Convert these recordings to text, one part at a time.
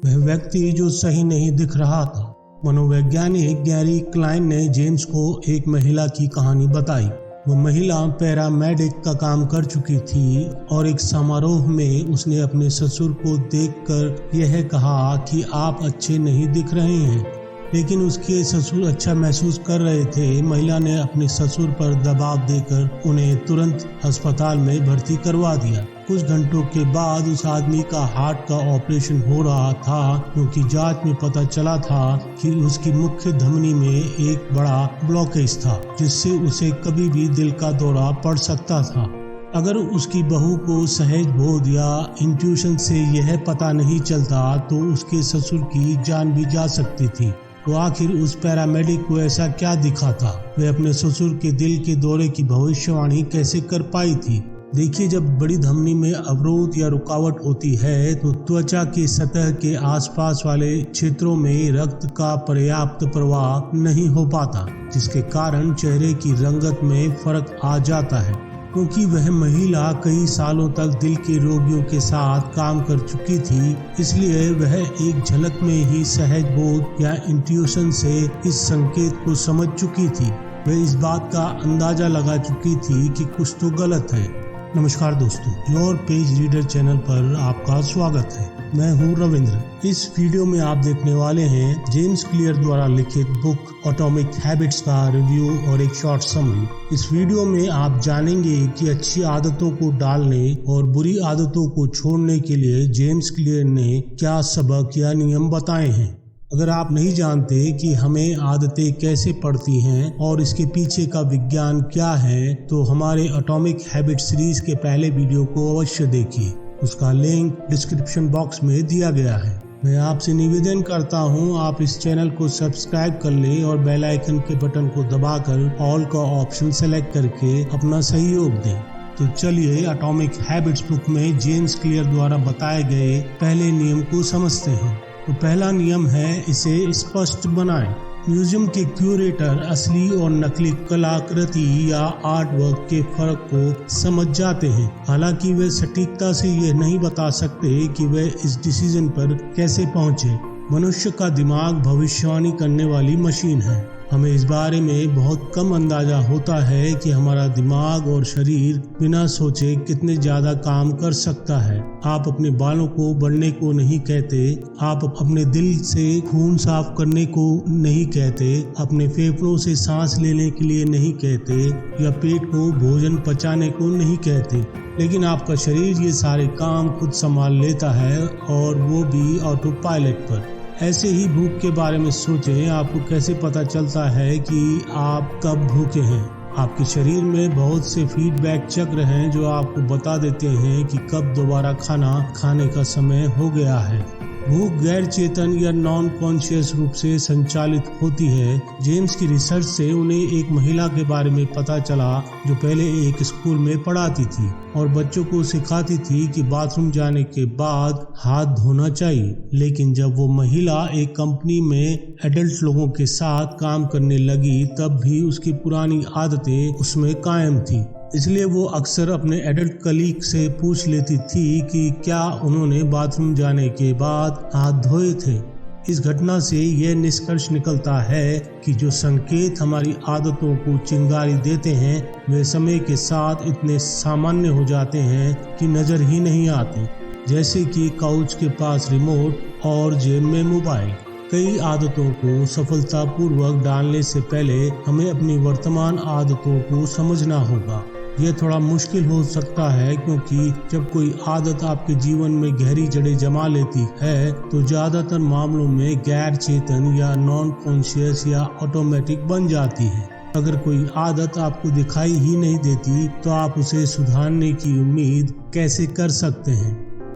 वह व्यक्ति जो सही नहीं दिख रहा था। मनोवैज्ञानिक गैरी क्लाइन ने जेम्स को एक महिला की कहानी बताई। वो महिला पैरामेडिक का काम कर चुकी थी और एक समारोह में उसने अपने ससुर को देखकर यह कहा कि आप अच्छे नहीं दिख रहे हैं, लेकिन उसके ससुर अच्छा महसूस कर रहे थे। महिला ने अपने ससुर पर दबाव देकर उन्हें तुरंत अस्पताल में भर्ती करवा दिया। कुछ घंटों के बाद उस आदमी का हार्ट का ऑपरेशन हो रहा था, क्योंकि जांच में पता चला था कि उसकी मुख्य धमनी में एक बड़ा ब्लॉकेज था, जिससे उसे कभी भी दिल का दौरा पड़ सकता था। अगर उसकी बहू को सहज बोध या इंट्यूशन से यह पता नहीं चलता तो उसके ससुर की जान भी जा सकती थी। तो आखिर उस पैरामेडिक को ऐसा क्या दिखा था? वह अपने ससुर के दिल के दौरे की भविष्यवाणी कैसे कर पाई थी? देखिए, जब बड़ी धमनी में अवरोध या रुकावट होती है तो त्वचा के सतह के आसपास वाले क्षेत्रों में रक्त का पर्याप्त प्रवाह नहीं हो पाता, जिसके कारण चेहरे की रंगत में फर्क आ जाता है। क्योंकि वह महिला कई सालों तक दिल के रोगियों के साथ काम कर चुकी थी, इसलिए वह एक झलक में ही सहज बोध या इंट्यूशन से इस संकेत को समझ चुकी थी। वह इस बात का अंदाजा लगा चुकी थी कि कुछ तो गलत है। नमस्कार दोस्तों, योर पेज रीडर चैनल पर आपका स्वागत है। मैं हूं रविंद्र। इस वीडियो में आप देखने वाले हैं जेम्स क्लियर द्वारा लिखित बुक एटॉमिक हैबिट्स का रिव्यू और एक शॉर्ट समरी। इस वीडियो में आप जानेंगे कि अच्छी आदतों को डालने और बुरी आदतों को छोड़ने के लिए जेम्स क्लियर ने क्या सबक या नियम बताए हैं। अगर आप नहीं जानते कि हमें आदतें कैसे पड़ती हैं और इसके पीछे का विज्ञान क्या है, तो हमारे एटॉमिक हैबिट सीरीज के पहले वीडियो को अवश्य देखिए। उसका लिंक डिस्क्रिप्शन बॉक्स में दिया गया है। मैं आपसे निवेदन करता हूं, आप इस चैनल को सब्सक्राइब कर लें और बेल आइकन के बटन को दबाकर ऑल का ऑप्शन सेलेक्ट करके अपना सहयोग दें। तो चलिए एटॉमिक हैबिट्स बुक में जेम्स क्लियर द्वारा बताए गए पहले नियम को समझते हैं। तो पहला नियम है, इसे स्पष्ट बनाएं। म्यूजियम के क्यूरेटर असली और नकली कलाकृति या आर्ट वर्क के फर्क को समझ जाते हैं, हालांकि वे सटीकता से यह नहीं बता सकते कि वे इस डिसीजन पर कैसे पहुंचे। मनुष्य का दिमाग भविष्यवाणी करने वाली मशीन है। हमें इस बारे में बहुत कम अंदाजा होता है कि हमारा दिमाग और शरीर बिना सोचे कितने ज्यादा काम कर सकता है। आप अपने बालों को बढ़ने को नहीं कहते, आप अपने दिल से खून साफ करने को नहीं कहते, अपने फेफड़ों से सांस लेने के लिए नहीं कहते या पेट को भोजन पचाने को नहीं कहते, लेकिन आपका शरीर ये सारे काम खुद संभाल लेता है, और वो भी ऑटो पायलट पर। ऐसे ही भूख के बारे में सोचें। आपको कैसे पता चलता है कि आप कब भूखे हैं? आपके शरीर में बहुत से फीडबैक चक्र हैं जो आपको बता देते हैं कि कब दोबारा खाना खाने का समय हो गया है। भूख गैर चेतन या नॉन कॉन्शियस रूप से संचालित होती है। जेम्स की रिसर्च से उन्हें एक महिला के बारे में पता चला जो पहले एक स्कूल में पढ़ाती थी और बच्चों को सिखाती थी कि बाथरूम जाने के बाद हाथ धोना चाहिए। लेकिन जब वो महिला एक कंपनी में एडल्ट लोगों के साथ काम करने लगी, तब भी उसकी पुरानी आदतें उसमें कायम थी। इसलिए वो अक्सर अपने एडल्ट कलीग से पूछ लेती थी कि क्या उन्होंने बाथरूम जाने के बाद हाथ धोए थे। इस घटना से यह निष्कर्ष निकलता है कि जो संकेत हमारी आदतों को चिंगारी देते हैं, वे समय के साथ इतने सामान्य हो जाते हैं कि नजर ही नहीं आते, जैसे कि काउच के पास रिमोट और जेब में मोबाइल। कई आदतों को सफलतापूर्वक डालने से पहले हमें अपनी वर्तमान आदतों को समझना होगा। यह थोड़ा मुश्किल हो सकता है, क्योंकि जब कोई आदत आपके जीवन में गहरी जड़ें जमा लेती है तो ज्यादातर मामलों में गैर चेतन या नॉन कॉन्शियस या ऑटोमेटिक बन जाती है। अगर कोई आदत आपको दिखाई ही नहीं देती तो आप उसे सुधारने की उम्मीद कैसे कर सकते हैं?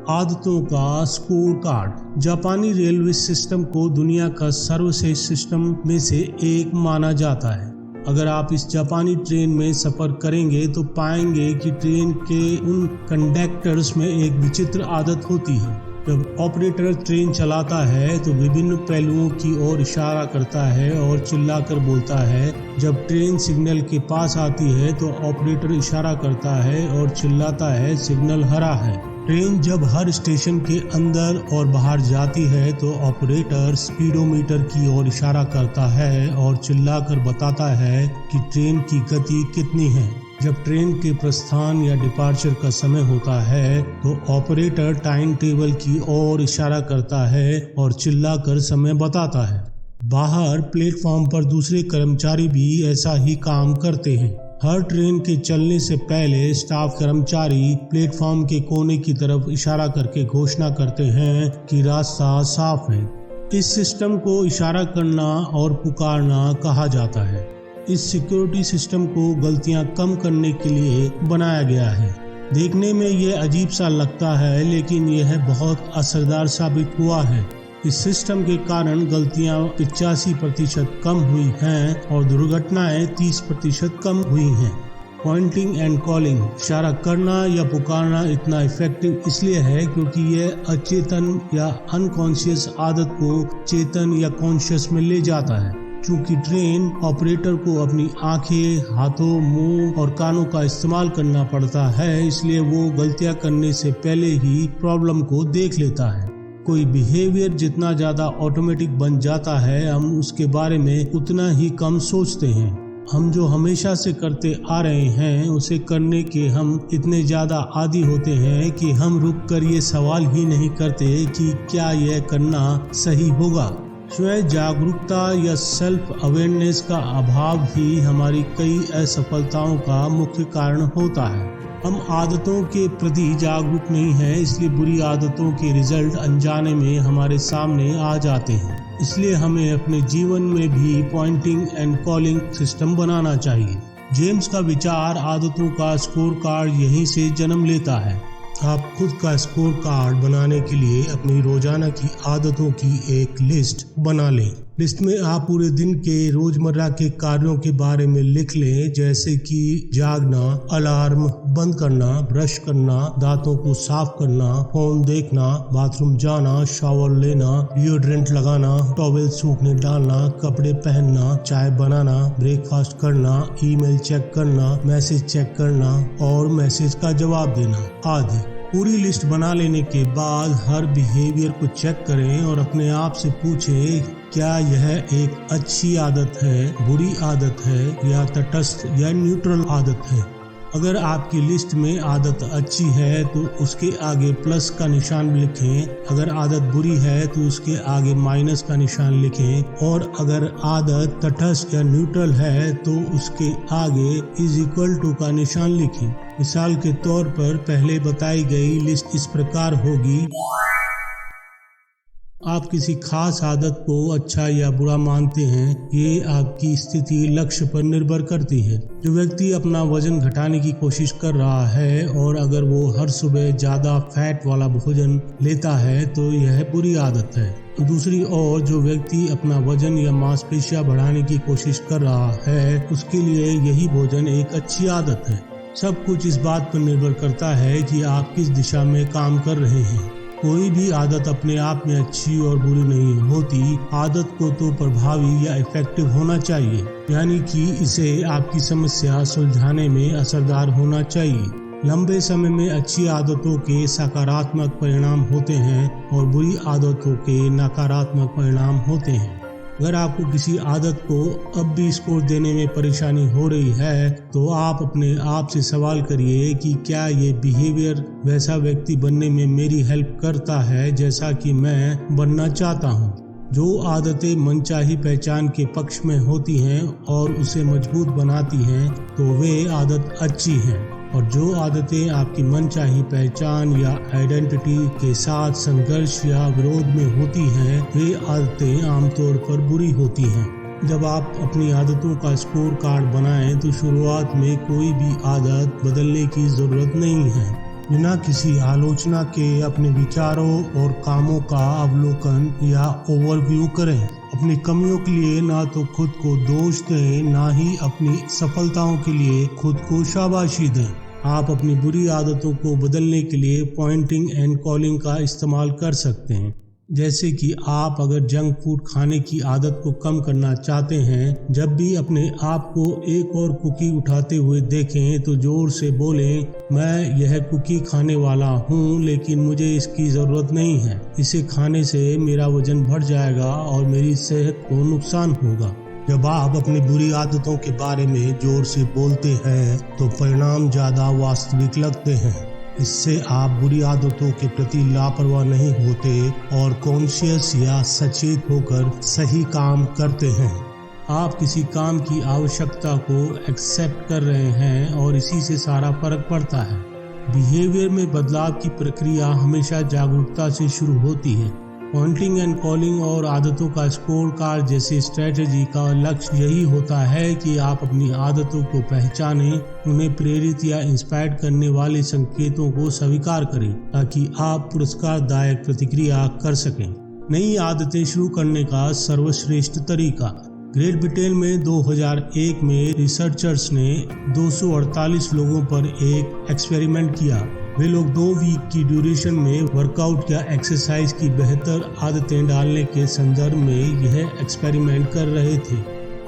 आदतों का स्कोर कार्ड। जापानी रेलवे सिस्टम को दुनिया का सर्वश्रेष्ठ सिस्टम में से एक माना जाता है। अगर आप इस जापानी ट्रेन में सफर करेंगे तो पाएंगे कि ट्रेन के उन कंडक्टर्स में एक विचित्र आदत होती है। जब ऑपरेटर ट्रेन चलाता है तो विभिन्न पहलुओं की ओर इशारा करता है और चिल्लाकर बोलता है। जब ट्रेन सिग्नल के पास आती है तो ऑपरेटर इशारा करता है और चिल्लाता है, सिग्नल हरा है। ट्रेन जब हर स्टेशन के अंदर और बाहर जाती है तो ऑपरेटर स्पीडोमीटर की ओर इशारा करता है और चिल्लाकर बताता है कि ट्रेन की गति कितनी है। जब ट्रेन के प्रस्थान या डिपार्चर का समय होता है तो ऑपरेटर टाइम टेबल की ओर इशारा करता है और चिल्लाकर समय बताता है। बाहर प्लेटफॉर्म पर दूसरे कर्मचारी भी ऐसा ही काम करते हैं। हर ट्रेन के चलने से पहले स्टाफ कर्मचारी प्लेटफॉर्म के कोने की तरफ इशारा करके घोषणा करते हैं कि रास्ता साफ है। इस सिस्टम को इशारा करना और पुकारना कहा जाता है। इस सिक्योरिटी सिस्टम को गलतियां कम करने के लिए बनाया गया है। देखने में यह अजीब सा लगता है, लेकिन यह बहुत असरदार साबित हुआ है। इस सिस्टम के कारण गलतियां 85% कम हुई हैं और दुर्घटनाएं 30% कम हुई हैं। पॉइंटिंग एंड कॉलिंग, इशारा करना या पुकारना इतना इफेक्टिव इसलिए है क्योंकि यह अचेतन या अनकॉन्शियस आदत को चेतन या कॉन्शियस में ले जाता है। चूंकि ट्रेन ऑपरेटर को अपनी आंखें, हाथों, मुंह और कानों का इस्तेमाल करना पड़ता है, इसलिए वो गलतियां करने से पहले ही प्रॉब्लम को देख लेता है। कोई बिहेवियर जितना ज्यादा ऑटोमेटिक बन जाता है, हम उसके बारे में उतना ही कम सोचते हैं। हम जो हमेशा से करते आ रहे हैं उसे करने के हम इतने ज्यादा आदी होते हैं कि हम रुक कर ये सवाल ही नहीं करते कि क्या यह करना सही होगा। स्वयं जागरूकता या सेल्फ अवेयरनेस का अभाव ही हमारी कई असफलताओं का मुख्य कारण होता है। हम आदतों के प्रति जागरूक नहीं हैं, इसलिए बुरी आदतों के रिजल्ट अनजाने में हमारे सामने आ जाते हैं। इसलिए हमें अपने जीवन में भी पॉइंटिंग एंड कॉलिंग सिस्टम बनाना चाहिए। जेम्स का विचार आदतों का स्कोर कार्ड यहीं से जन्म लेता है। आप खुद का स्कोर कार्ड बनाने के लिए अपनी रोजाना की आदतों की एक लिस्ट बना लें। लिस्ट में आप पूरे दिन के रोजमर्रा के कार्यों के बारे में लिख लें, जैसे कि जागना, अलार्म बंद करना, ब्रश करना, दांतों को साफ करना, फोन देखना, बाथरूम जाना, शावर लेना, डिओड्रेंट लगाना, टॉवेल सूखने डालना, कपड़े पहनना, चाय बनाना, ब्रेकफास्ट करना, ईमेल चेक करना, मैसेज चेक करना और मैसेज का जवाब देना आदि। पूरी लिस्ट बना लेने के बाद हर बिहेवियर को चेक करें और अपने आप से पूछें, क्या यह एक अच्छी आदत है, बुरी आदत है या तटस्थ या न्यूट्रल आदत है। अगर आपकी लिस्ट में आदत अच्छी है तो उसके आगे प्लस का निशान लिखें। अगर आदत बुरी है तो उसके आगे माइनस का निशान लिखें। और अगर आदत तटस्थ या न्यूट्रल है तो उसके आगे =टू का निशान लिखें। मिसाल के तौर पर पहले बताई गई लिस्ट इस प्रकार होगी। आप किसी खास आदत को अच्छा या बुरा मानते हैं, ये आपकी स्थिति लक्ष्य पर निर्भर करती है। जो व्यक्ति अपना वजन घटाने की कोशिश कर रहा है और अगर वो हर सुबह ज्यादा फैट वाला भोजन लेता है तो यह बुरी आदत है। दूसरी ओर जो व्यक्ति अपना वजन या मांसपेशियां बढ़ाने की कोशिश कर रहा है, उसके लिए यही भोजन एक अच्छी आदत है। सब कुछ इस बात पर निर्भर करता है कि आप किस दिशा में काम कर रहे हैं। कोई भी आदत अपने आप में अच्छी और बुरी नहीं होती। आदत को तो प्रभावी या इफेक्टिव होना चाहिए, यानी कि इसे आपकी समस्या सुलझाने में असरदार होना चाहिए। लंबे समय में अच्छी आदतों के सकारात्मक परिणाम होते हैं और बुरी आदतों के नकारात्मक परिणाम होते हैं। अगर आपको किसी आदत को अब भी स्कोर देने में परेशानी हो रही है तो आप अपने आप से सवाल करिए कि क्या ये बिहेवियर वैसा व्यक्ति बनने में मेरी हेल्प करता है जैसा कि मैं बनना चाहता हूँ। जो आदतें मनचाही पहचान के पक्ष में होती हैं और उसे मजबूत बनाती हैं तो वे आदत अच्छी हैं, और जो आदतें आपकी मनचाही पहचान या आइडेंटिटी के साथ संघर्ष या विरोध में होती हैं, वे आदतें आमतौर पर बुरी होती हैं। जब आप अपनी आदतों का स्कोर कार्ड बनाएं तो शुरुआत में कोई भी आदत बदलने की जरूरत नहीं है। बिना किसी आलोचना के अपने विचारों और कामों का अवलोकन या ओवरव्यू करें। अपनी कमियों के लिए ना तो खुद को दोष दें, ना ही अपनी सफलताओं के लिए खुद को शाबाशी दें। आप अपनी बुरी आदतों को बदलने के लिए पॉइंटिंग एंड कॉलिंग का इस्तेमाल कर सकते हैं। जैसे कि आप अगर जंक फूड खाने की आदत को कम करना चाहते हैं, जब भी अपने आप को एक और कुकी उठाते हुए देखें तो जोर से बोलें, मैं यह कुकी खाने वाला हूँ, लेकिन मुझे इसकी ज़रूरत नहीं है। इसे खाने से मेरा वजन बढ़ जाएगा और मेरी सेहत को नुकसान होगा। जब आप अपनी बुरी आदतों के बारे में जोर से बोलते हैं तो परिणाम ज़्यादा वास्तविक लगते हैं। इससे आप बुरी आदतों के प्रति लापरवाह नहीं होते और कॉन्शियस या सचेत होकर सही काम करते हैं। आप किसी काम की आवश्यकता को एक्सेप्ट कर रहे हैं और इसी से सारा फर्क पड़ता है। बिहेवियर में बदलाव की प्रक्रिया हमेशा जागरूकता से शुरू होती है। पॉइंटिंग एंड कॉलिंग और आदतों का स्कोर कार्ड जैसे स्ट्रेटजी का लक्ष्य यही होता है कि आप अपनी आदतों को पहचानें, उन्हें प्रेरित या इंस्पायर करने वाले संकेतों को स्वीकार करें ताकि आप पुरस्कारदायक प्रतिक्रिया कर सकें। नई आदतें शुरू करने का सर्वश्रेष्ठ तरीका। ग्रेट ब्रिटेन में 2001 में रिसर्चर्स ने 248 लोगों पर एक एक्सपेरिमेंट किया। वे लोग 2 वीक की ड्यूरेशन में वर्कआउट या एक्सरसाइज की बेहतर आदतें डालने के संदर्भ में यह एक्सपेरिमेंट कर रहे थे।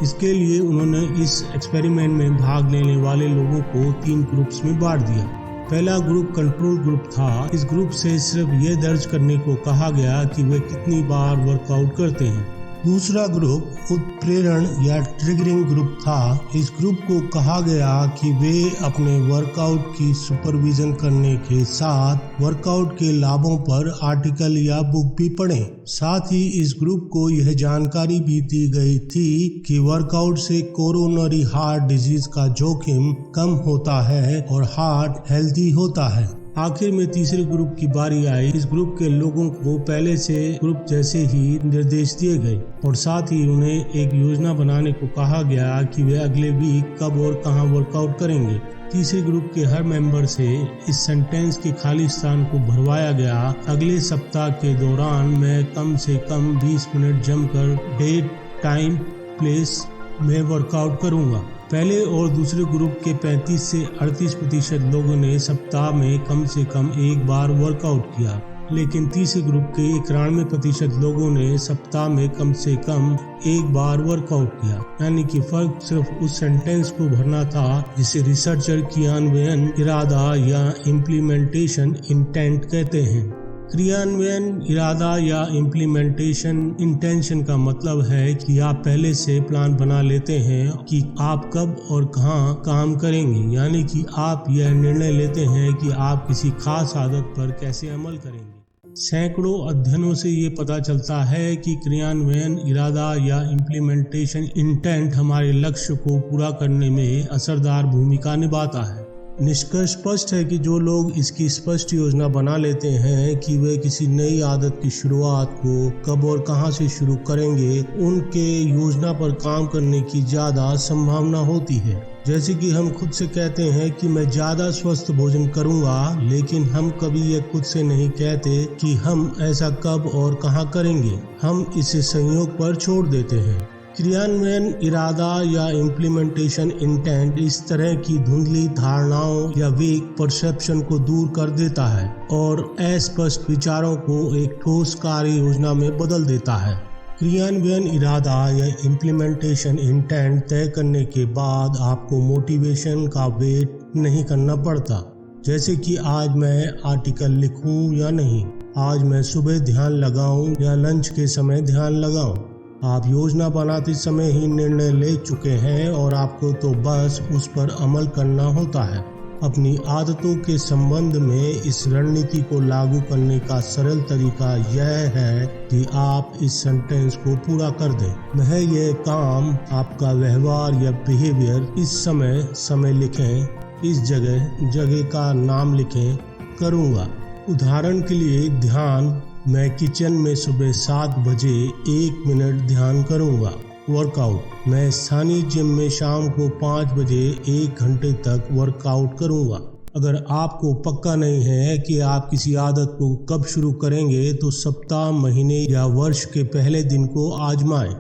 इसके लिए उन्होंने इस एक्सपेरिमेंट में भाग लेने वाले लोगों को 3 ग्रुप्स में बांट दिया। पहला ग्रुप कंट्रोल ग्रुप था। इस ग्रुप से सिर्फ यह दर्ज करने को कहा गया कि वे कितनी बार वर्कआउट करते हैं। दूसरा ग्रुप उत्प्रेरण या ट्रिगरिंग ग्रुप था। इस ग्रुप को कहा गया कि वे अपने वर्कआउट की सुपरविजन करने के साथ वर्कआउट के लाभों पर आर्टिकल या बुक भी पढ़ें। साथ ही इस ग्रुप को यह जानकारी भी दी गई थी कि वर्कआउट से कोरोनरी हार्ट डिजीज का जोखिम कम होता है और हार्ट हेल्दी होता है। आखिर में तीसरे ग्रुप की बारी आई। इस ग्रुप के लोगों को पहले से ग्रुप जैसे ही निर्देश दिए गए और साथ ही उन्हें एक योजना बनाने को कहा गया कि वे अगले वीक कब और कहां वर्कआउट करेंगे। तीसरे ग्रुप के हर मेंबर से इस सेंटेंस के खाली स्थान को भरवाया गया, अगले सप्ताह के दौरान मैं कम से कम 20 मिनट जमकर डेट, टाइम, प्लेस में वर्कआउट करूंगा। पहले और दूसरे ग्रुप के 35 से 38% लोगों ने सप्ताह में कम से कम एक बार वर्कआउट किया, लेकिन तीसरे ग्रुप के 91% लोगों ने सप्ताह में कम से कम एक बार वर्कआउट किया। यानी कि फर्क सिर्फ उस सेंटेंस को भरना था जिसे रिसर्चर क्रियान्वयन इरादा या इम्प्लीमेंटेशन इंटेंट कहते हैं। क्रियान्वयन इरादा या इम्प्लीमेंटेशन इंटेंशन का मतलब है कि आप पहले से प्लान बना लेते हैं कि आप कब और कहां काम करेंगे। यानी कि आप यह निर्णय लेते हैं कि आप किसी खास आदत पर कैसे अमल करेंगे। सैकड़ों अध्ययनों से ये पता चलता है कि क्रियान्वयन इरादा या इम्प्लीमेंटेशन इंटेंट हमारे लक्ष्य को पूरा करने में असरदार भूमिका निभाता है। निष्कर्ष स्पष्ट है कि जो लोग इसकी स्पष्ट योजना बना लेते हैं कि वे किसी नई आदत की शुरुआत को कब और कहां से शुरू करेंगे, उनके योजना पर काम करने की ज़्यादा संभावना होती है। जैसे कि हम खुद से कहते हैं कि मैं ज़्यादा स्वस्थ भोजन करूंगा, लेकिन हम कभी ये खुद से नहीं कहते कि हम ऐसा कब और कहां करेंगे। हम इसे संयोग पर छोड़ देते हैं। क्रियान्वयन इरादा या इम्प्लीमेंटेशन इंटेंट इस तरह की धुंधली धारणाओं या वीक परसेप्शन को दूर कर देता है और अस्पष्ट विचारों को एक ठोस कार्य योजना में बदल देता है। क्रियान्वयन इरादा या इम्प्लीमेंटेशन इंटेंट तय करने के बाद आपको मोटिवेशन का वेट नहीं करना पड़ता, जैसे कि आज मैं आर्टिकल लिखूं या नहीं, आज मैं सुबह ध्यान लगाऊं या लंच के समय ध्यान लगाऊं। आप योजना बनाते समय ही निर्णय ले चुके हैं और आपको तो बस उस पर अमल करना होता है। अपनी आदतों के संबंध में इस रणनीति को लागू करने का सरल तरीका यह है कि आप इस सेंटेंस को पूरा कर दें। वह यह काम, आपका व्यवहार या बिहेवियर, इस समय लिखें, इस जगह का नाम लिखें, करूँगा। उदाहरण के लिए ध्यान, मैं किचन में सुबह 7 बजे 1 मिनट ध्यान करूंगा। वर्कआउट, मैं स्थानीय जिम में शाम को 5 बजे 1 घंटे तक वर्कआउट करूंगा। अगर आपको पक्का नहीं है कि आप किसी आदत को कब शुरू करेंगे, तो सप्ताह, महीने या वर्ष के पहले दिन को आजमाएं।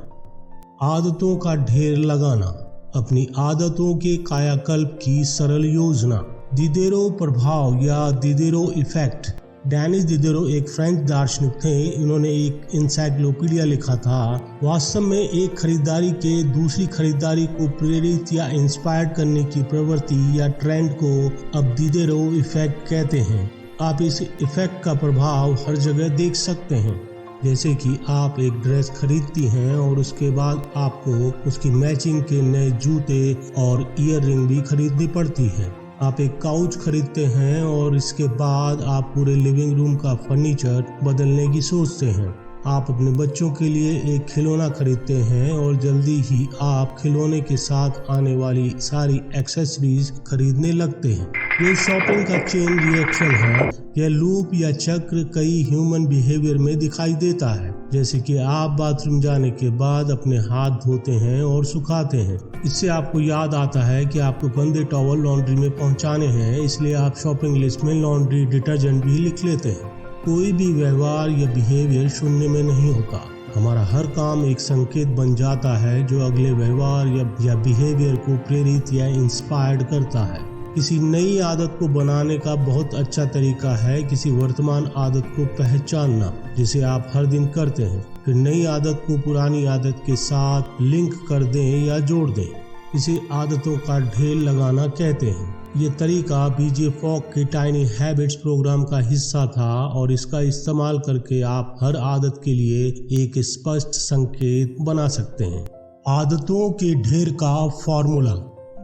आदतों का ढेर लगाना, अपनी आदतों के कायाकल्प की सरल योजना। दिदेरो प्रभाव या दिदेरो इफेक्ट। डेनिस दिदेरो एक फ्रेंच दार्शनिक थे। इन्होंने एक इंसाइक्लोपीडिया लिखा था। वास्तव में एक खरीदारी के दूसरी खरीदारी को प्रेरित या इंस्पायर्ड करने की प्रवृत्ति या ट्रेंड को अब दिदेरो इफेक्ट कहते हैं। आप इस इफेक्ट का प्रभाव हर जगह देख सकते हैं। जैसे कि आप एक ड्रेस खरीदती हैं और उसके बाद आपको उसकी मैचिंग के नए जूते और ईयर रिंग भी खरीदनी पड़ती है। आप एक काउच खरीदते हैं और इसके बाद आप पूरे लिविंग रूम का फर्नीचर बदलने की सोचते हैं। आप अपने बच्चों के लिए एक खिलौना खरीदते हैं और जल्दी ही आप खिलौने के साथ आने वाली सारी एक्सेसरीज खरीदने लगते हैं। ये शॉपिंग का चेन रिएक्शन है। यह लूप या चक्र कई ह्यूमन बिहेवियर में दिखाई देता है, जैसे कि आप बाथरूम जाने के बाद अपने हाथ धोते हैं और सुखाते हैं। इससे आपको याद आता है कि आपको गंदे टॉवल लॉन्ड्री में पहुंचाने हैं, इसलिए आप शॉपिंग लिस्ट में लॉन्ड्री डिटर्जेंट भी लिख लेते हैं। कोई भी व्यवहार या बिहेवियर शून्य में नहीं होता। हमारा हर काम एक संकेत बन जाता है जो अगले व्यवहार या बिहेवियर को प्रेरित या इंस्पायर्ड करता है। किसी नई आदत को बनाने का बहुत अच्छा तरीका है किसी वर्तमान आदत को पहचानना जिसे आप हर दिन करते हैं, फिर नई आदत को पुरानी आदत के साथ लिंक कर दें या जोड़ दें। इसे आदतों का ढेर लगाना कहते हैं। ये तरीका बीजे फॉक के टाइनी हैबिट्स प्रोग्राम का हिस्सा था और इसका इस्तेमाल करके आप हर आदत के लिए एक स्पष्ट संकेत बना सकते हैं। आदतों के ढेर का फॉर्मूला।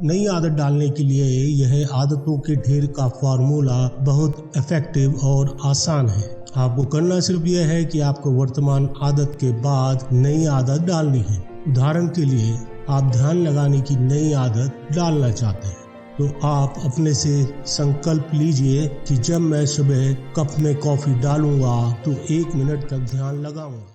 नई आदत डालने के लिए यह आदतों के ढेर का फॉर्मूला बहुत इफेक्टिव और आसान है। आपको करना सिर्फ यह है कि आपको वर्तमान आदत के बाद नई आदत डालनी है। उदाहरण के लिए आप ध्यान लगाने की नई आदत डालना चाहते हैं, तो आप अपने से संकल्प लीजिए कि जब मैं सुबह कप में कॉफी डालूंगा तो 1 मिनट तक ध्यान लगाऊंगा।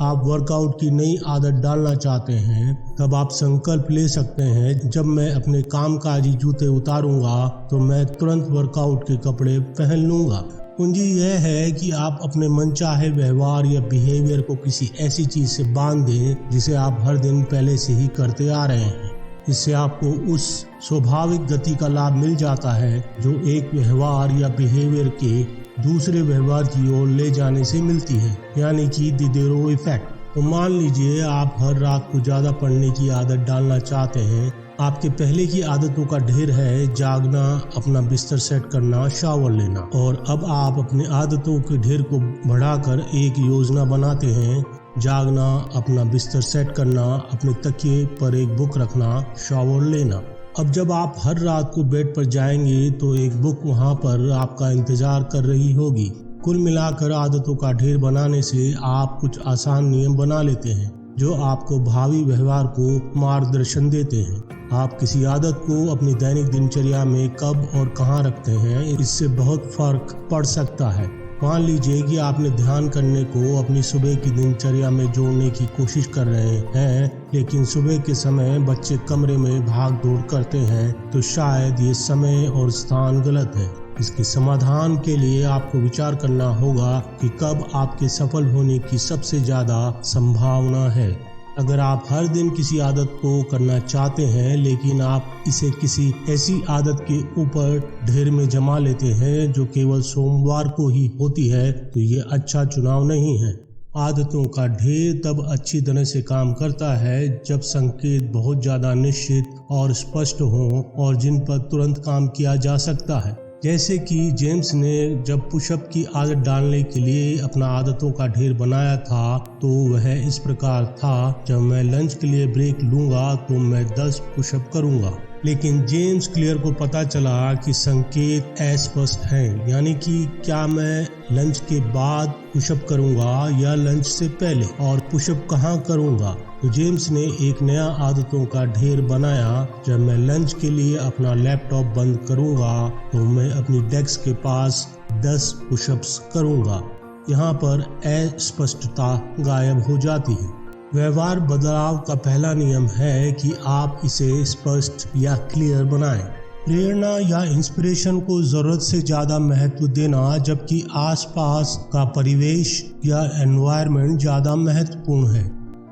आप वर्कआउट की नई आदत डालना चाहते हैं, तब आप संकल्प ले सकते हैं जब मैं अपने कामकाजी जूते उतारूंगा तो मैं तुरंत वर्कआउट के कपड़े पहन लूंगा। कुंजी यह है कि आप अपने मनचाहे व्यवहार या बिहेवियर को किसी ऐसी चीज से बांध दें जिसे आप हर दिन पहले से ही करते आ रहे हैं। इससे आपको उस स्वाभाविक गति का लाभ मिल जाता है जो एक व्यवहार या बिहेवियर के दूसरे व्यवहार की ओर ले जाने से मिलती है, यानी कि दिदेरो इफेक्ट। तो मान लीजिए आप हर रात को ज्यादा पढ़ने की आदत डालना चाहते हैं। आपके पहले की आदतों का ढेर है जागना, अपना बिस्तर सेट करना, शावर लेना, और अब आप अपने आदतों के ढेर को बढ़ाकर एक योजना बनाते हैं। जागना, अपना बिस्तर सेट करना, अपने तकिए पर एक बुक रखना, शावर लेना। अब जब आप हर रात को बेड पर जाएंगे तो एक बुक वहां पर आपका इंतजार कर रही होगी। कुल मिलाकर आदतों का ढेर बनाने से आप कुछ आसान नियम बना लेते हैं जो आपको भावी व्यवहार को मार्गदर्शन देते हैं। आप किसी आदत को अपनी दैनिक दिनचर्या में कब और कहां रखते हैं, इससे बहुत फर्क पड़ सकता है। मान लीजिए कि आपने ध्यान करने को अपनी सुबह की दिनचर्या में जोड़ने की कोशिश कर रहे हैं, लेकिन सुबह के समय बच्चे कमरे में भाग दौड़ करते हैं, तो शायद ये समय और स्थान गलत है। इसके समाधान के लिए आपको विचार करना होगा कि कब आपके सफल होने की सबसे ज्यादा संभावना है। अगर आप हर दिन किसी आदत को करना चाहते हैं लेकिन आप इसे किसी ऐसी आदत के ऊपर ढेर में जमा लेते हैं जो केवल सोमवार को ही होती है, तो ये अच्छा चुनाव नहीं है। आदतों का ढेर तब अच्छी तरह से काम करता है जब संकेत बहुत ज्यादा निश्चित और स्पष्ट हों और जिन पर तुरंत काम किया जा सकता है। जैसे कि जेम्स ने जब पुशअप की आदत डालने के लिए अपना आदतों का ढेर बनाया था तो वह इस प्रकार था, जब मैं लंच के लिए ब्रेक लूंगा तो मैं 10 पुशअप करूंगा। लेकिन जेम्स क्लियर को पता चला कि संकेत अस्पष्ट हैं, यानी कि क्या मैं लंच के बाद पुशअप करूंगा या लंच से पहले, और पुशअप कहाँ करूंगा। तो जेम्स ने एक नया आदतों का ढेर बनाया। जब मैं लंच के लिए अपना लैपटॉप बंद करूंगा तो मैं अपनी डेस्क के पास 10 पुशअप्स करूंगा। यहाँ पर अस्पष्टता गायब हो जाती है। व्यवहार बदलाव का पहला नियम है कि आप इसे स्पष्ट या क्लियर बनाएं। प्रेरणा या इंस्पिरेशन को जरूरत से ज्यादा महत्व देना, जबकि आसपास का परिवेश या एनवायरनमेंट ज्यादा महत्वपूर्ण है।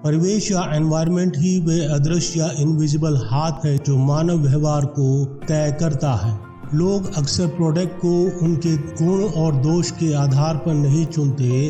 परिवेश या एनवायरनमेंट ही वे अदृश्य या इनविजिबल हाथ है जो मानव व्यवहार को तय करता है। लोग अक्सर प्रोडक्ट को उनके गुण और दोष के आधार पर नहीं चुनते।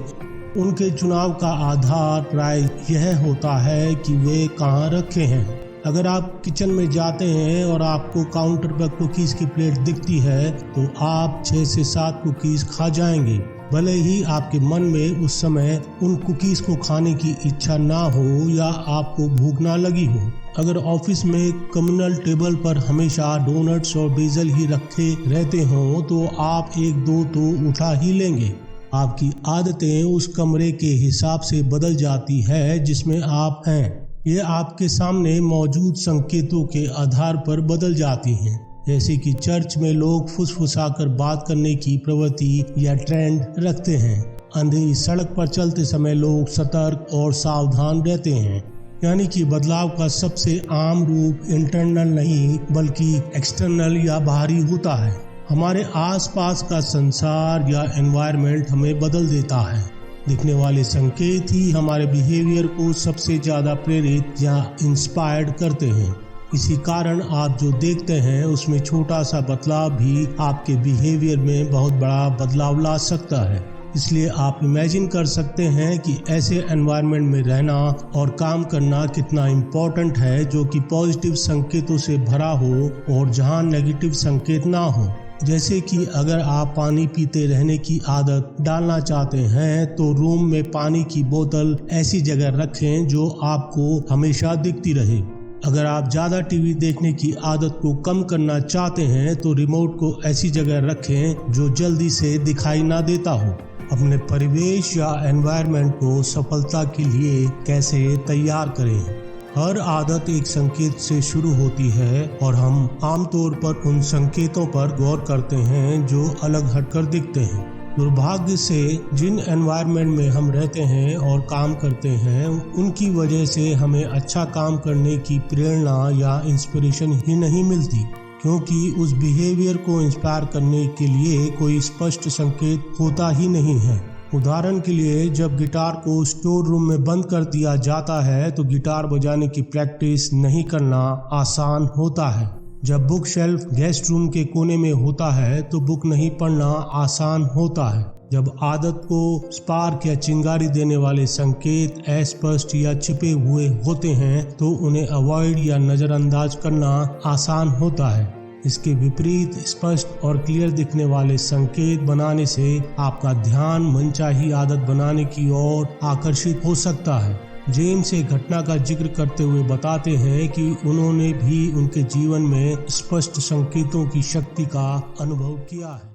उनके चुनाव का आधार प्राय यह होता है कि वे कहाँ रखे हैं। अगर आप किचन में जाते हैं और आपको काउंटर पर कुकीज़ की प्लेट दिखती है तो आप 6 से 7 कुकीज़ खा जाएंगे, भले ही आपके मन में उस समय उन कुकीज़ को खाने की इच्छा ना हो या आपको भूख ना लगी हो। अगर ऑफिस में कम्युनल टेबल पर हमेशा डोनट्स और बेजल ही रखे रहते हों तो आप 1-2 तो उठा ही लेंगे। आपकी आदतें उस कमरे के हिसाब से बदल जाती है जिसमें आप हैं। ये आपके सामने मौजूद संकेतों के आधार पर बदल जाती हैं, जैसे कि चर्च में लोग फुसफुसाकर बात करने की प्रवृत्ति या ट्रेंड रखते हैं। अंधेरी सड़क पर चलते समय लोग सतर्क और सावधान रहते हैं। यानी कि बदलाव का सबसे आम रूप इंटरनल नहीं बल्कि एक्सटर्नल या बाहरी होता है। हमारे आसपास का संसार या एनवायरनमेंट हमें बदल देता है। दिखने वाले संकेत ही हमारे बिहेवियर को सबसे ज्यादा प्रेरित या इंस्पायर्ड करते हैं। इसी कारण आप जो देखते हैं उसमें छोटा सा बदलाव भी आपके बिहेवियर में बहुत बड़ा बदलाव ला सकता है। इसलिए आप इमेजिन कर सकते हैं कि ऐसे एनवायरनमेंट में रहना और काम करना कितना इम्पोर्टेंट है जो कि पॉजिटिव संकेतों से भरा हो और जहां नेगेटिव संकेत ना हो। जैसे कि अगर आप पानी पीते रहने की आदत डालना चाहते हैं तो रूम में पानी की बोतल ऐसी जगह रखें जो आपको हमेशा दिखती रहे। अगर आप ज़्यादा टीवी देखने की आदत को कम करना चाहते हैं तो रिमोट को ऐसी जगह रखें जो जल्दी से दिखाई ना देता हो। अपने परिवेश या एनवायरनमेंट को सफलता के लिए कैसे तैयार करें। हर आदत एक संकेत से शुरू होती है और हम आमतौर पर उन संकेतों पर गौर करते हैं जो अलग हटकर दिखते हैं। दुर्भाग्य से जिन एनवायरनमेंट में हम रहते हैं और काम करते हैं उनकी वजह से हमें अच्छा काम करने की प्रेरणा या इंस्पिरेशन ही नहीं मिलती, क्योंकि उस बिहेवियर को इंस्पायर करने के लिए कोई स्पष्ट संकेत होता ही नहीं है। उदाहरण के लिए जब गिटार को स्टोर रूम में बंद कर दिया जाता है तो गिटार बजाने की प्रैक्टिस नहीं करना आसान होता है। जब बुक शेल्फ गेस्ट रूम के कोने में होता है तो बुक नहीं पढ़ना आसान होता है। जब आदत को स्पार्क या चिंगारी देने वाले संकेत अस्पष्ट या छिपे हुए होते हैं तो उन्हें अवॉइड या नजरअंदाज करना आसान होता है। इसके विपरीत स्पष्ट और क्लियर दिखने वाले संकेत बनाने से आपका ध्यान मनचाही आदत बनाने की ओर आकर्षित हो सकता है। जेम्स एक घटना का जिक्र करते हुए बताते हैं कि उन्होंने भी उनके जीवन में स्पष्ट संकेतों की शक्ति का अनुभव किया है।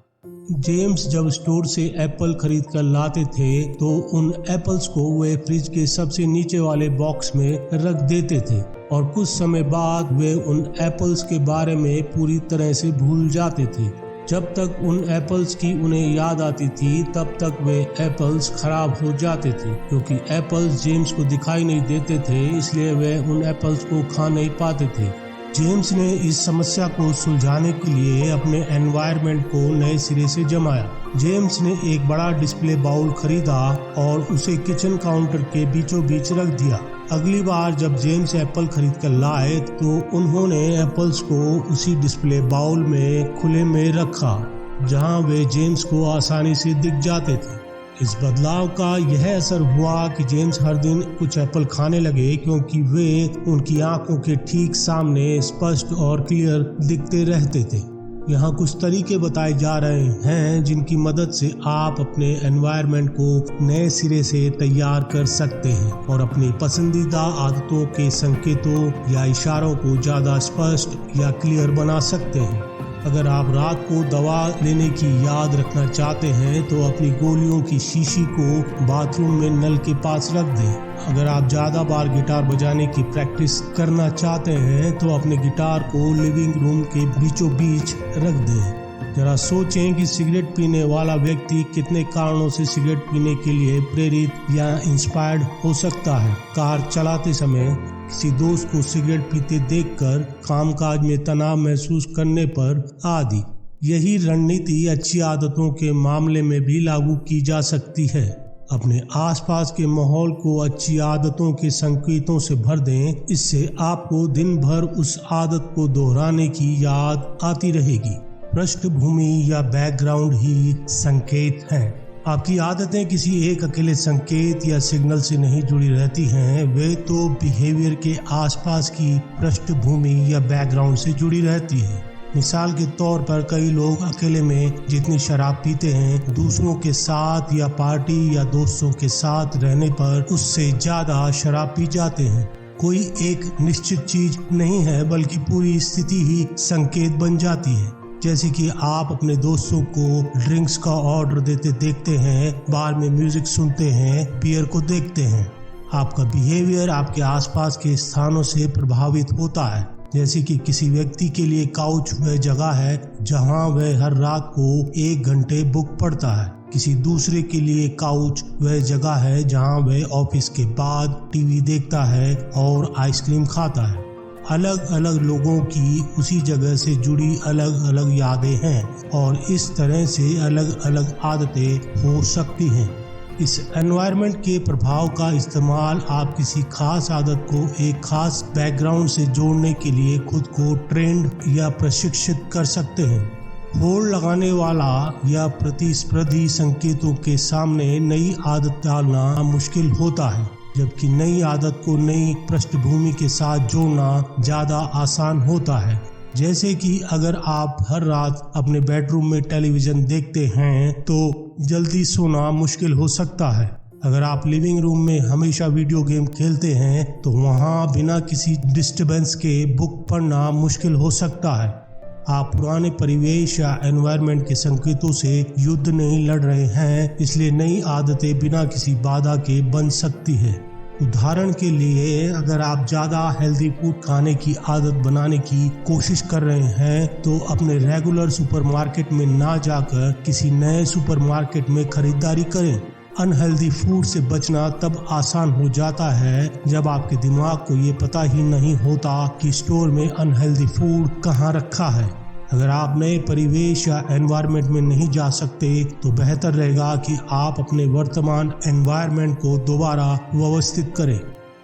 जेम्स जब स्टोर से एप्पल खरीद कर लाते थे तो उन एप्पल्स को वे फ्रिज के सबसे नीचे वाले बॉक्स में रख देते थे और कुछ समय बाद वे उन एप्पल्स के बारे में पूरी तरह से भूल जाते थे। जब तक उन एप्पल्स की उन्हें याद आती थी तब तक वे एप्पल्स खराब हो जाते थे। क्योंकि एप्पल्स जेम्स को दिखाई नहीं देते थे इसलिए वे उन एप्पल्स को खा नहीं पाते थे। जेम्स ने इस समस्या को सुलझाने के लिए अपने एनवायरनमेंट को नए सिरे से जमाया। जेम्स ने एक बड़ा डिस्प्ले बाउल खरीदा और उसे किचन काउंटर के बीचों बीच रख दिया। अगली बार जब जेम्स एप्पल खरीद कर लाए तो उन्होंने एप्पल्स को उसी डिस्प्ले बाउल में खुले में रखा जहां वे जेम्स को आसानी से दिख जाते थे। इस बदलाव का यह असर हुआ कि जेम्स हर दिन कुछ एप्पल खाने लगे क्योंकि वे उनकी आंखों के ठीक सामने स्पष्ट और क्लियर दिखते रहते थे। यहाँ कुछ तरीके बताए जा रहे हैं जिनकी मदद से आप अपने एनवायरनमेंट को नए सिरे से तैयार कर सकते हैं और अपनी पसंदीदा आदतों के संकेतों या इशारों को ज़्यादा स्पष्ट या क्लियर बना सकते हैं। अगर आप रात को दवा लेने की याद रखना चाहते हैं तो अपनी गोलियों की शीशी को बाथरूम में नल के पास रख दें। अगर आप ज़्यादा बार गिटार बजाने की प्रैक्टिस करना चाहते हैं तो अपने गिटार को लिविंग रूम के बीचों बीच रख दें। जरा सोचें कि सिगरेट पीने वाला व्यक्ति कितने कारणों से सिगरेट पीने के लिए प्रेरित या इंस्पायर्ड हो सकता है। कार चलाते समय, किसी दोस्त को सिगरेट पीते देखकर, कामकाज में तनाव महसूस करने पर आदि। यही रणनीति अच्छी आदतों के मामले में भी लागू की जा सकती है। अपने आसपास के माहौल को अच्छी आदतों के संकेतों से भर दें। इससे आपको दिन भर उस आदत को दोहराने की याद आती रहेगी। पृष्ठभूमि या बैकग्राउंड ही संकेत हैं। आपकी आदतें किसी एक अकेले संकेत या सिग्नल से नहीं जुड़ी रहती हैं, वे तो बिहेवियर के आसपास की पृष्ठभूमि या बैकग्राउंड से जुड़ी रहती है। मिसाल के तौर पर कई लोग अकेले में जितनी शराब पीते हैं, दूसरों के साथ या पार्टी या दोस्तों के साथ रहने पर उससे ज्यादा शराब पी जाते हैं। कोई एक निश्चित चीज नहीं है, बल्कि पूरी स्थिति ही संकेत बन जाती है। जैसे कि आप अपने दोस्तों को ड्रिंक्स का ऑर्डर देते देखते हैं, बार में म्यूजिक सुनते हैं, बियर को देखते हैं। आपका बिहेवियर आपके आसपास के स्थानों से प्रभावित होता है। जैसे कि किसी व्यक्ति के लिए काउच वह जगह है जहां वह हर रात को 1 घंटे बुक पढ़ता है। किसी दूसरे के लिए काउच वह जगह है जहां वह ऑफिस के बाद टीवी देखता है और आइसक्रीम खाता है। अलग अलग लोगों की उसी जगह से जुड़ी अलग अलग यादें हैं और इस तरह से अलग अलग आदतें हो सकती हैं। इस एनवायरनमेंट के प्रभाव का इस्तेमाल आप किसी खास आदत को एक खास बैकग्राउंड से जोड़ने के लिए खुद को ट्रेंड या प्रशिक्षित कर सकते हैं। होड़ लगाने वाला या प्रतिस्पर्धी संकेतों के सामने नई आदत डालना मुश्किल होता है, जबकि नई आदत को नई पृष्ठभूमि के साथ जोड़ना ज्यादा आसान होता है। जैसे कि अगर आप हर रात अपने बेडरूम में टेलीविजन देखते हैं तो जल्दी सोना मुश्किल हो सकता है। अगर आप लिविंग रूम में हमेशा वीडियो गेम खेलते हैं तो वहां बिना किसी डिस्टरबेंस के बुक पढ़ना मुश्किल हो सकता है। आप पुराने परिवेश या एनवायरनमेंट के संकेतों से युद्ध नहीं लड़ रहे हैं, इसलिए नई आदतें बिना किसी बाधा के बन सकती है। उदाहरण के लिए, अगर आप ज़्यादा हेल्दी फूड खाने की आदत बनाने की कोशिश कर रहे हैं तो अपने रेगुलर सुपरमार्केट में ना जाकर किसी नए सुपरमार्केट में खरीदारी करें। अनहेल्दी फूड से बचना तब आसान हो जाता है जब आपके दिमाग को ये पता ही नहीं होता कि स्टोर में अनहेल्दी फूड कहाँ रखा है। अगर आप नए परिवेश या एनवायरनमेंट में नहीं जा सकते तो बेहतर रहेगा कि आप अपने वर्तमान एनवायरनमेंट को दोबारा व्यवस्थित करें।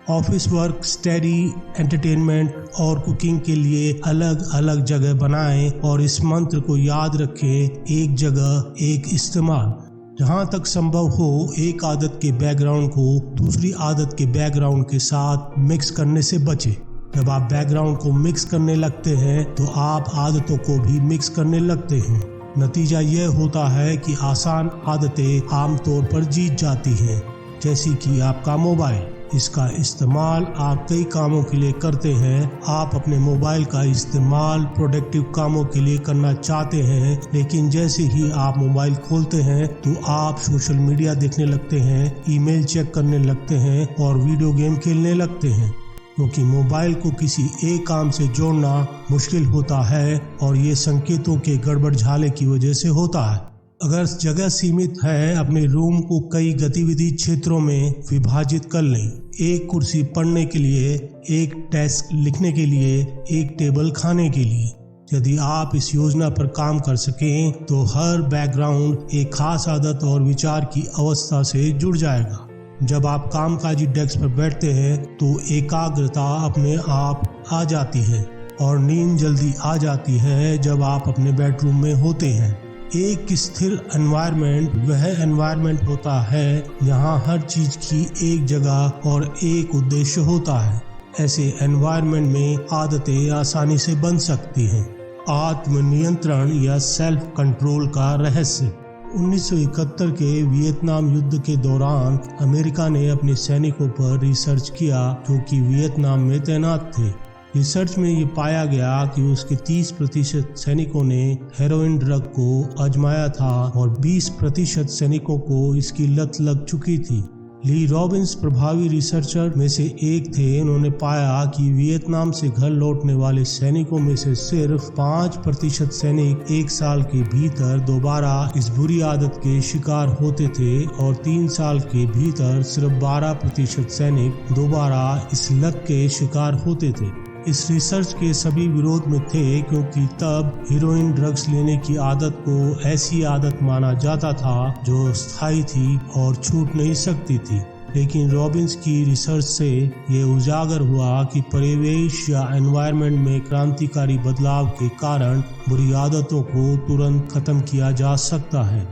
ऑफिस वर्क, स्टडी, एंटरटेनमेंट और कुकिंग के लिए अलग अलग जगह बनाएं और इस मंत्र को याद रखें, एक जगह एक इस्तेमाल। जहाँ तक संभव हो, एक आदत के बैकग्राउंड को दूसरी आदत के बैकग्राउंड के साथ मिक्स करने से बचें। जब आप बैकग्राउंड को मिक्स करने लगते हैं तो आप आदतों को भी मिक्स करने लगते हैं। नतीजा यह होता है कि आसान आदतें आमतौर पर जीत जाती हैं, जैसे कि आपका मोबाइल। इसका इस्तेमाल आप कई कामों के लिए करते हैं। आप अपने मोबाइल का इस्तेमाल प्रोडक्टिव कामों के लिए करना चाहते हैं, लेकिन जैसे ही आप मोबाइल खोलते हैं तो आप सोशल मीडिया देखने लगते हैं, ईमेल चेक करने लगते हैं और वीडियो गेम खेलने लगते हैं, क्योंकि मोबाइल को किसी एक काम से जोड़ना मुश्किल होता है और ये संकेतों के गड़बड़ झाले की वजह से होता है। अगर जगह सीमित है, अपने रूम को कई गतिविधि क्षेत्रों में विभाजित कर लें। एक कुर्सी पढ़ने के लिए, एक डेस्क लिखने के लिए, एक टेबल खाने के लिए। यदि आप इस योजना पर काम कर सकें तो हर बैकग्राउंड एक खास आदत और विचार की अवस्था से जुड़ जाएगा। जब आप कामकाजी डेस्क पर बैठते हैं तो एकाग्रता अपने आप आ जाती है और नींद जल्दी आ जाती है जब आप अपने बेडरूम में होते हैं। एक स्थिर एनवायरनमेंट वह एनवायरनमेंट होता है जहां हर चीज की एक जगह और एक उद्देश्य होता है। ऐसे एनवायरनमेंट में आदतें आसानी से बन सकती हैं। आत्मनियंत्रण या सेल्फ कंट्रोल का रहस्य। 1971 के वियतनाम युद्ध के दौरान अमेरिका ने अपने सैनिकों पर रिसर्च किया जो कि वियतनाम में तैनात थे। रिसर्च में ये पाया गया कि उसके 30% सैनिकों ने हेरोइन ड्रग को आजमाया था और 20% सैनिकों को इसकी लत लग चुकी थी। ली रॉबिन्स प्रभावी रिसर्चर में से एक थे। उन्होंने पाया कि वियतनाम से घर लौटने वाले सैनिकों में से सिर्फ 5% सैनिक 1 साल के भीतर दोबारा इस बुरी आदत के शिकार होते थे और 3 साल के भीतर सिर्फ 12% सैनिक दोबारा इस लत के शिकार होते थे। इस रिसर्च के सभी विरोध में थे, क्योंकि तब हेरोइन ड्रग्स लेने की आदत को ऐसी आदत माना जाता था जो स्थायी थी और छूट नहीं सकती थी। लेकिन रॉबिन्स की रिसर्च से ये उजागर हुआ कि परिवेश या एनवायरनमेंट में क्रांतिकारी बदलाव के कारण बुरी आदतों को तुरंत खत्म किया जा सकता है।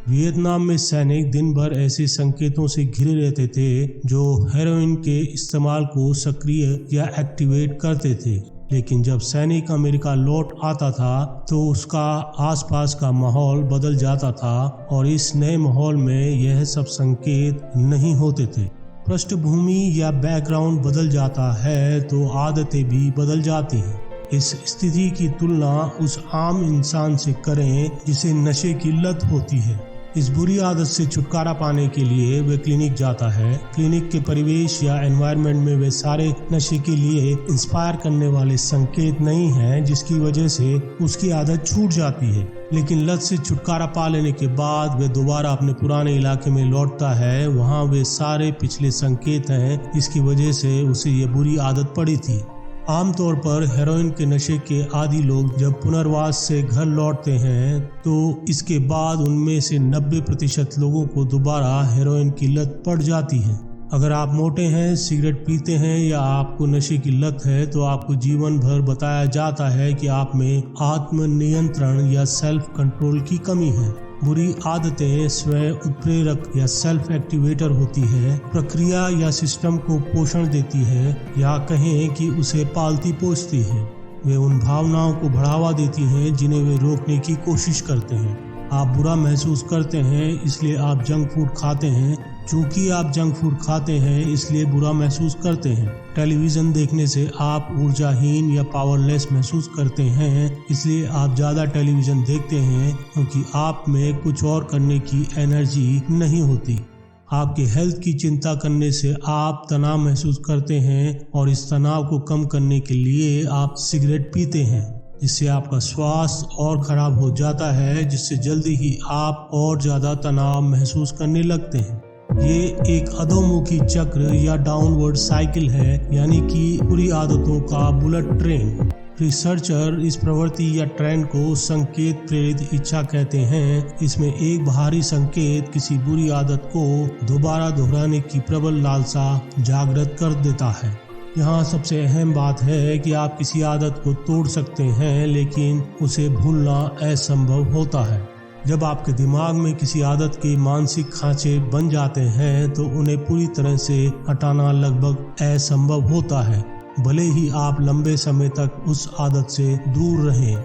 वियतनाम में सैनिक दिन भर ऐसे संकेतों से घिरे रहते थे जो हेरोइन के इस्तेमाल को सक्रिय या एक्टिवेट करते थे, लेकिन जब सैनिक अमेरिका लौट आता था तो उसका आसपास का माहौल बदल जाता था और इस नए माहौल में यह सब संकेत नहीं होते थे। पृष्ठभूमि या बैकग्राउंड बदल जाता है तो आदतें भी बदल जाती हैं। इस स्थिति की तुलना उस आम इंसान से करें जिसे नशे की लत होती है। इस बुरी आदत से छुटकारा पाने के लिए वे क्लिनिक जाता है। क्लिनिक के परिवेश या एनवायरनमेंट में वे सारे नशे के लिए इंस्पायर करने वाले संकेत नहीं हैं, जिसकी वजह से उसकी आदत छूट जाती है। लेकिन लत से छुटकारा पा लेने के बाद वे दोबारा अपने पुराने इलाके में लौटता है। वहाँ वे सारे पिछले संकेत हैं जिसकी वजह से उसे ये बुरी आदत पड़ी थी। आमतौर पर हेरोइन के नशे के आदी लोग जब पुनर्वास से घर लौटते हैं तो इसके बाद उनमें से 90% लोगों को दोबारा हेरोइन की लत पड़ जाती है। अगर आप मोटे हैं, सिगरेट पीते हैं या आपको नशे की लत है तो आपको जीवन भर बताया जाता है कि आप में आत्म नियंत्रण या सेल्फ कंट्रोल की कमी है। बुरी आदतें स्वयं उत्प्रेरक या सेल्फ एक्टिवेटर होती है, प्रक्रिया या सिस्टम को पोषण देती है या कहें कि उसे पालती पोसती है। वे उन भावनाओं को बढ़ावा देती हैं जिन्हें वे रोकने की कोशिश करते हैं। आप बुरा महसूस करते हैं इसलिए आप जंक फूड खाते हैं। चूंकि आप जंक फूड खाते हैं इसलिए बुरा महसूस करते हैं। टेलीविजन देखने से आप ऊर्जाहीन या पावरलेस महसूस करते हैं, इसलिए आप ज़्यादा टेलीविजन देखते हैं क्योंकि आप में कुछ और करने की एनर्जी नहीं होती। आपके हेल्थ की चिंता करने से आप तनाव महसूस करते हैं और इस तनाव को कम करने के लिए आप सिगरेट पीते हैं, जिससे आपका स्वास्थ्य और खराब हो जाता है, जिससे जल्दी ही आप और ज़्यादा तनाव महसूस करने लगते हैं। ये एक अधोमुखी चक्र या डाउनवर्ड साइकिल है, यानी कि बुरी आदतों का बुलेट ट्रेन। रिसर्चर इस प्रवृत्ति या ट्रेंड को संकेत प्रेरित इच्छा कहते हैं। इसमें एक बाहरी संकेत किसी बुरी आदत को दोबारा दोहराने की प्रबल लालसा जागृत कर देता है। यहाँ सबसे अहम बात है कि आप किसी आदत को तोड़ सकते हैं, लेकिन उसे भूलना असंभव होता है। जब आपके दिमाग में किसी आदत के मानसिक खांचे बन जाते हैं तो उन्हें पूरी तरह से हटाना लगभग असंभव होता है, भले ही आप लंबे समय तक उस आदत से दूर रहें।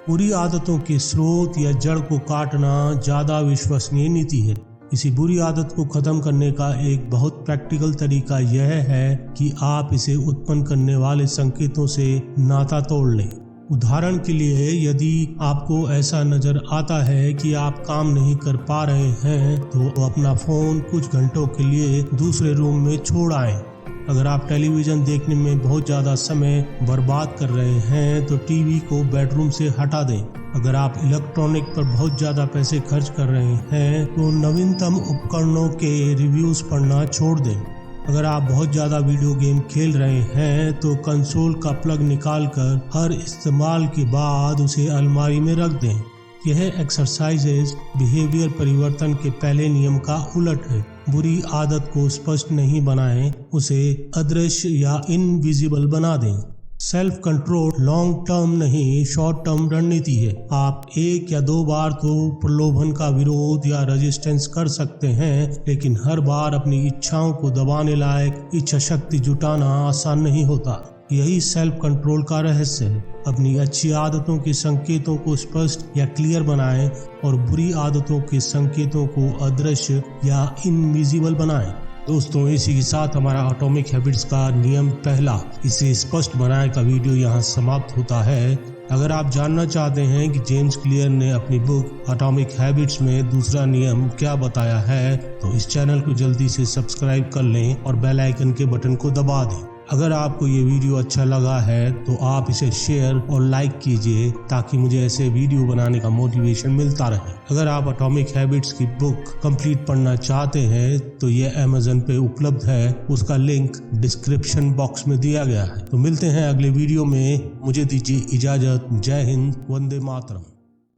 बुरी आदतों के स्रोत या जड़ को काटना ज़्यादा विश्वसनीय नीति है। किसी बुरी आदत को खत्म करने का एक बहुत प्रैक्टिकल तरीका यह है कि आप इसे उत्पन्न करने वाले संकेतों से नाता तोड़ लें। उदाहरण के लिए, यदि आपको ऐसा नजर आता है कि आप काम नहीं कर पा रहे हैं तो अपना फोन कुछ घंटों के लिए दूसरे रूम में छोड़ आएं। अगर आप टेलीविजन देखने में बहुत ज़्यादा समय बर्बाद कर रहे हैं तो टीवी को बेडरूम से हटा दें। अगर आप इलेक्ट्रॉनिक पर बहुत ज़्यादा पैसे खर्च कर रहे हैं तो नवीनतम उपकरणों के रिव्यूज़ पढ़ना छोड़ दें। अगर आप बहुत ज़्यादा वीडियो गेम खेल रहे हैं तो कंसोल का प्लग निकालकर हर इस्तेमाल के बाद उसे अलमारी में रख दें। यह एक्सरसाइजेज बिहेवियर परिवर्तन के पहले नियम का उलट है। बुरी आदत को स्पष्ट नहीं बनाएं, उसे अदृश्य या इनविजिबल बना दें। सेल्फ कंट्रोल लॉन्ग टर्म नहीं, शॉर्ट टर्म रणनीति है। आप एक या दो बार तो प्रलोभन का विरोध या रेजिस्टेंस कर सकते हैं, लेकिन हर बार अपनी इच्छाओं को दबाने लायक इच्छा शक्ति जुटाना आसान नहीं होता। यही सेल्फ कंट्रोल का रहस्य है। अपनी अच्छी आदतों के संकेतों को स्पष्ट या क्लियर बनाएं और बुरी आदतों के संकेतों को अदृश्य या इनविजिबल बनाएं। दोस्तों, इसी के साथ हमारा एटॉमिक हैबिट्स का नियम पहला, इसे स्पष्ट बनाए का वीडियो यहाँ समाप्त होता है। अगर आप जानना चाहते हैं कि जेम्स क्लियर ने अपनी बुक एटॉमिक हैबिट्स में दूसरा नियम क्या बताया है तो इस चैनल को जल्दी से सब्सक्राइब कर लें और बेल आइकन के बटन को दबा दें। अगर आपको ये वीडियो अच्छा लगा है तो आप इसे शेयर और लाइक कीजिए ताकि मुझे ऐसे वीडियो बनाने का मोटिवेशन मिलता रहे। अगर आप एटॉमिक हैबिट्स की बुक कंप्लीट पढ़ना चाहते हैं तो ये अमेज़न पे उपलब्ध है, उसका लिंक डिस्क्रिप्शन बॉक्स में दिया गया है। तो मिलते हैं अगले वीडियो में, मुझे दीजिए इजाजत। जय हिंद, वंदे मातरम।